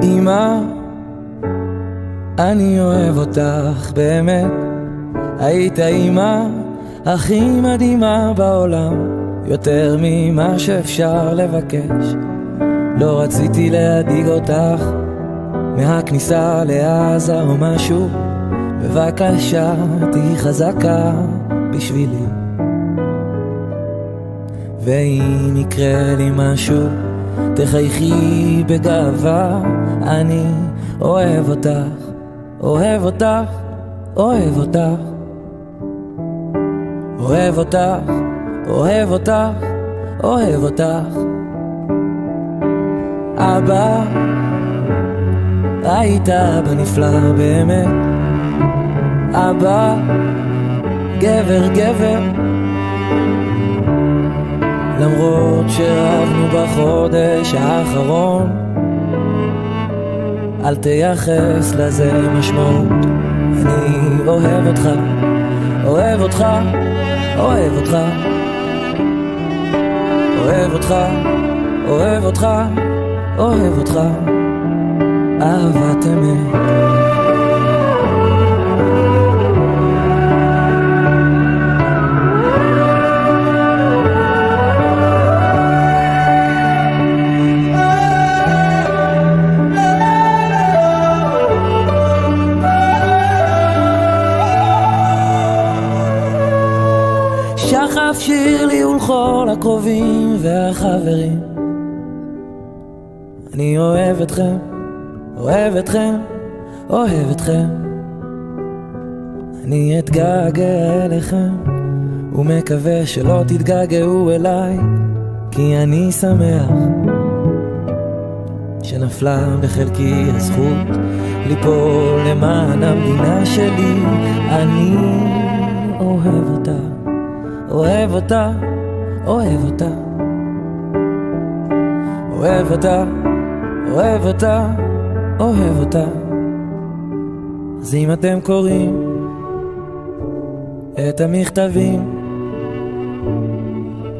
אמא, אני אוהב אותך באמת. היית אמא הכי מדהימה בעולם, יותר ממה שאפשר לבקש. לא רציתי להדאיג אותך מהכניסה לעזה או משהו, בבקשה תהי חזקה בשבילי. ואם יקרה לי משהו תחייכי בגאווה, אני אוהב אותך, אוהב אותך, אוהב אותך, אוהב אותך, אוהב אותך, אוהב אותך. אבא, היית אבא נפלא באמת. אבא, גבר גבר, למרות שרבנו בחודש האחרון. אל תייחס לזה משמעות, אני אוהב אותך, אוהב אותך, אוהב אותך, אוהב אותך, אוהב אותך, אוהב אותך, אהבת אמת. שחף שיר לי ולכל הקרובים והחברים, אני אוהב אתכם, אוהב אתכם, אוהב אתכם. אני אתגעגע אליכם ומקווה שלא תתגעגעו אליי, כי אני שמח שנפלה בחלקי הזכות ליפול למען המדינה שלי. אני אוהב אותה, אוהב אותה, אוהב אותה, אוהב אותה, אוהב אותה, אוהב אותה. אז אם אתם קוראים את המכתבים,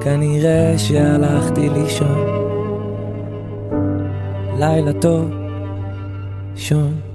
כנראה שהלכתי לישון. לילה טוב, שון.